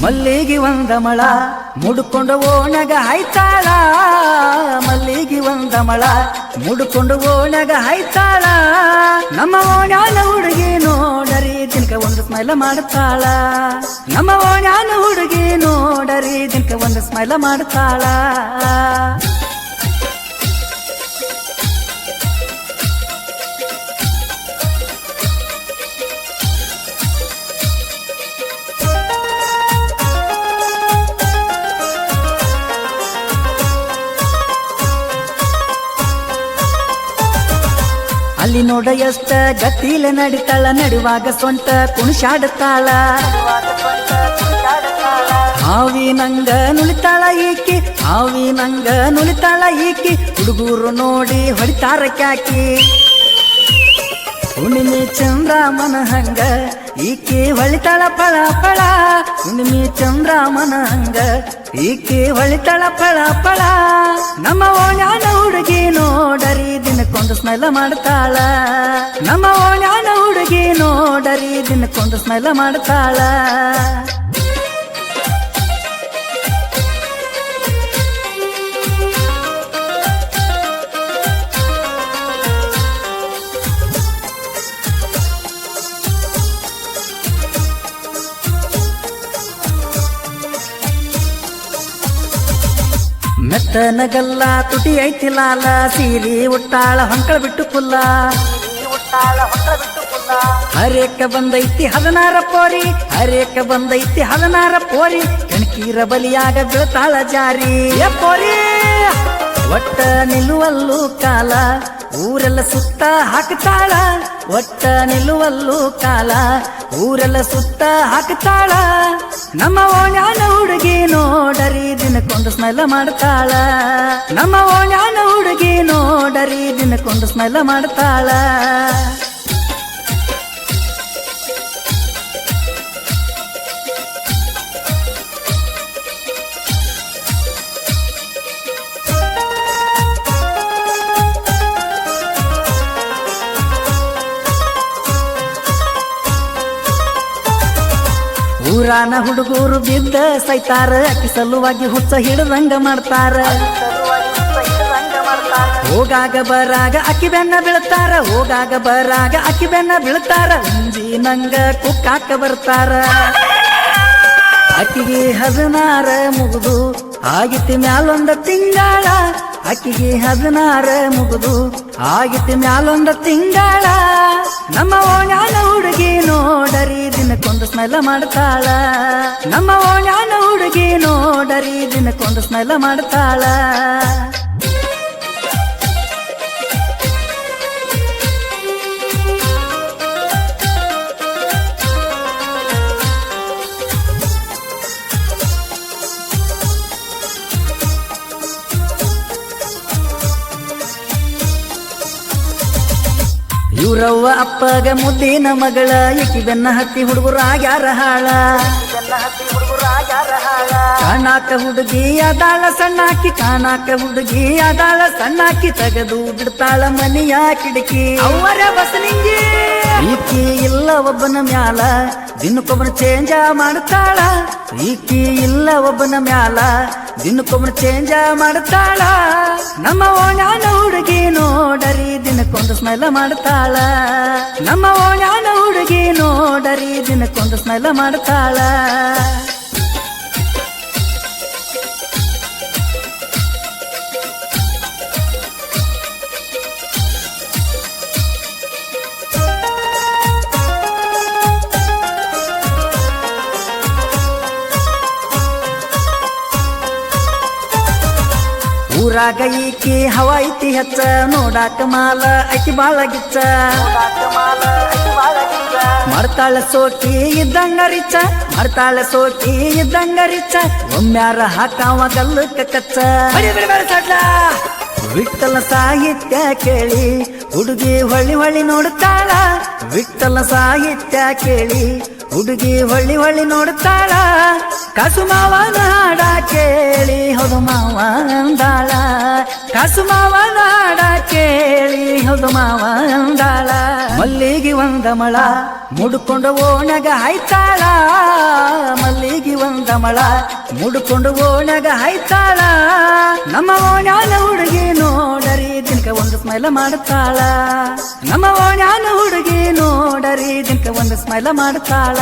ಮಲ್ಲಿಗೆ ಒಂದ ಮಳ ಮುಡ್ಕೊಂಡು ಓಣಗ ಹಾಯ್ತಾಳ ಮಲ್ಲಿಗೆ ಒಂದ ಮಳ ಮುಡ್ಕೊಂಡು ಓಣಗ ಹಾಯ್ತಾಳ ನಮ್ಮ ಓಣ್ಯಾನ ಹುಡುಗಿ ನೋಡರಿ ದಿನಕ ಒಂದು ಸ್ಮೈಲ ಮಾಡ್ತಾಳ ನಮ್ಮ ಓಣ್ಯಾನ ಹುಡುಗಿ ನೋಡರಿ ದಿನಕ ಒಂದು ಸ್ಮೈಲ ಮಾಡ್ತಾಳ ಅಲ್ಲಿ ನೋಡ ಎಷ್ಟ ಗತಿಲೆ ನಡಿತಾಳ ನಡುವಾಗ ಸೊಂಟ ಕುಣಿಸಾಡುತ್ತಾಳ ಹಾವಿ ನಂಗ ನುಲಿತಾಳ ಈಕಿ ಹಾವಿ ನಂಗ ನುಲಿತಾಳ ಈಕಿ ಹುಡುಗರು ನೋಡಿ ಹೊಡಿತಾರ ಕ್ಯಾಕಿ ಹುಣ್ಣಿಮೆ ಚಂದ್ರಮನ ಹಂಗ ಈಕಿ ಹೊಳಿತಾಳ ಫಳ ಫಳ ಹುಣ್ಣಿಮೆ ಚಂದ್ರಮನ ಹಂಗ ಈಕಿ ಹೊಳಿತಾಳ ಫಳ ಫಳ ನಮ್ಮ ಓಣ್ಯಾನ ಹುಡುಗಿ ನೋಡರಿ ದಿನಕ್ಕೊಂದು ಸ್ಮೈಲ ಮಾಡ್ತಾಳ ನಮ್ಮ ಓಣ್ಯಾನ ಹುಡುಗಿ ನೋಡರಿ ದಿನಕ್ಕೊಂದು ಸ್ಮೈಲ ಮಾಡ್ತಾಳ ಮೆತ್ತನಗಲ್ಲ ತುಟಿ ಐತಿ ಲಾಲ ಸೀರಿ ಉಟ್ಟಾಳ ಹೊಂಕಳ ಬಿಟ್ಟು ಕುಲ್ಲ ಹರೇಕ ಬಂದೈತಿ 16 ಪೋರಿ ಹರೇಕ ಬಂದೈತಿ 16 ಪೋರಿ ಕಣಕೀರ ಬಲಿಯಾಗ ಬೀಳ್ತಾಳ ಜಾರಿ ಪೋರಿ ಒಟ್ಟ ನಿಲ್ಲುವಲ್ಲೂ ಕಾಲ ಊರೆಲ್ಲ ಸುತ್ತ ಹಾಕ್ತಾಳ ಒಟ್ಟ ನಿಲ್ಲುವಲ್ಲೂ ಕಾಲ ಊರೆಲ್ಲ ಸುತ್ತ ಹಾಕ್ತಾಳ ನಮ್ಮ ಓಣ್ಯಾನ ಹುಡುಗಿ ನೋಡರಿ ದಿನಕ್ಕೊಂದು ಸ್ಮೈಲ ಮಾಡ್ತಾಳ ನಮ್ಮ ಓಣ್ಯಾನ ಹುಡುಗಿ ನೋಡರಿ ದಿನಕ್ಕೊಂದು ಸ್ಮೈಲ ಮಾಡ್ತಾಳ ಊರಾನ ಹುಡುಗರು ಬಿದ್ದ ಸೈತಾರ ಅಕ್ಕಿ ಸಲುವಾಗಿ ಹುಚ್ಚ ಹಿಡ್ದಂಗ ಮಾಡ್ತಾರ ಹೋಗಾಗ ಬರಾಗ ಅಕ್ಕಿ ಬೆನ್ನ ಬೀಳ್ತಾರ ಹೋಗಾಗ ಬರಾಗ ಅಕ್ಕಿ ಬೆನ್ನ ಬೀಳ್ತಾರ ಮುಂಜಿ ನಂಗ ಕುಕ್ಕಾಕ ಬರ್ತಾರ ಅಕ್ಕಿಗೆ 16 ಮುಗುದು ಆಗಿತಿ ಮ್ಯಾಲೊಂದ ತಿಂಗಳ ಅಕ್ಕಿಗೆ 16 ಮುಗುದು ಆಗಿತಿ ಮ್ಯಾಲೊಂದ ತಿಂಗಳ ನಮ್ಮ ಓಣ್ಯಾನ ಹುಡುಗಿ ನೋಡರಿ ದಿನಕ್ಕೊಂದು ಸ್ಮೈಲ ಮಾಡ್ತಾಳ ನಮ್ಮ ಓಣ್ಯಾನ ಹುಡುಗಿ ನೋಡರಿ ದಿನಕ್ಕೊಂದು ಸ್ಮೈಲ ಮಾಡ್ತಾಳ ಇವ್ರವ್ವ ಅಪ್ಪಗ ಮುದ್ದಿನ ಮಗಳ ಈಕಿ ಬೆನ್ನ ಹತ್ತಿ ಹುಡುಗರು ಆಗ್ಯಾರ ಹಾಳ ಕಾಣಾಕ ಹುಡುಗಿ ಅದಾಳ ಸಣ್ಣಾಕಿ ಕಾಣಾಕ ಹುಡುಗಿ ಅದಾಳ ಸಣ್ಣಾಕಿ ತೆಗೆದು ಬಿಡ್ತಾಳ ಮನಿಯ ಕಿಟಕಿ ಅವರ ಬಸನಿಂಗಿ ಈಕಿ ಇಲ್ಲ ಒಬ್ಬನ ಮ್ಯಾಲ ದಿನಕ್ಕೊಬ್ಬನ ಚೇಂಜ ಮಾಡ್ತಾಳ ಈಕಿ ಇಲ್ಲ ಒಬ್ಬನ ಮ್ಯಾಲ ದಿನಕ್ಕೊಬ್ಬನ ಚೇಂಜ ಮಾಡ್ತಾಳ ನಮ್ಮ ಓಣ್ಯಾನ ಹುಡುಗಿ ನೋಡರಿ ದಿನಕ್ಕೊಂದು ಸ್ಮೈಲ ಮಾಡ್ತಾಳ ನಮ್ಮ ಓಣ್ಯಾನ ಹುಡುಗಿ ನೋಡರಿ ದಿನಕ್ಕೊಂದು ಸ್ಮೈಲ ಮಾಡ್ತಾಳ ಊರಾಗ ಈಕಿ ಹವಾ ಐತಿ ಹೆಚ್ಚ ನೋಡಾಕ ಮಾಲ ಐತಿ ಬಾಳ ಗಿಚ್ಚ ಮಾಡ್ತಾಳ ಸೋಕಿ ಇದ್ದಂಗ ರಿಚ್ಚ ಮಾಡ್ತಾಳ ಸೋಕಿ ಇದ್ದಂಗ ರಿಚ್ಚ ಒಮ್ಮ್ಯಾರ ಹಾಕಾವ ಗಲ್ಲಕ್ಕ ಕಚ್ಚ ವಿಠಲ ಸಾಹಿತ್ಯ ಕೇಳಿ ಹುಡುಗಿ ಹೊಳ್ಳಿ ಹೊಳ್ಳಿ ನೋಡ್ತಾಳ ವಿಠಲ ಸಾಹಿತ್ಯ ಕೇಳಿ ಹುಡುಗಿ ಹೊಳ್ಳಿ ಹೊಳ್ಳಿ ನೋಡ್ತಾಳ ಕಾಸು ಮಾವನ ಹಾಡ ಕೇಳಿ ಹೌದು ಮಾವ ಅಂದಾಳ ಕಾಸು ಮಾವನ ಹಾಡ ಕೇಳಿ ಹೇಳಿ ಹೌದು ಮಾವ ಅಂದಾಳ ಮಲ್ಲಿಗೆ ಒಂದ ಮಳ ಮುಡ್ಕೊಂಡು ಓಣಗ ಹಾಯ್ತಾಳ ಮಲ್ಲಿಗೆ ಒಂದ ಮಳ ಮುಡ್ಕೊಂಡು ಓಣಗ ಹಾಯ್ತಾಳ ನಮ್ಮ ಓಣ್ಯಾನ ಹುಡುಗಿ ನೋಡರಿ ದಿನಕ ಒಂದು ಸ್ಮೈಲ ಮಾಡ್ತಾಳ ನಮ್ಮ ಓಣ್ಯಾನ ಹುಡುಗಿ ನೋಡರಿ ದಿನಕ ಒಂದು ಸ್ಮೈಲ ಮಾಡ್ತಾಳ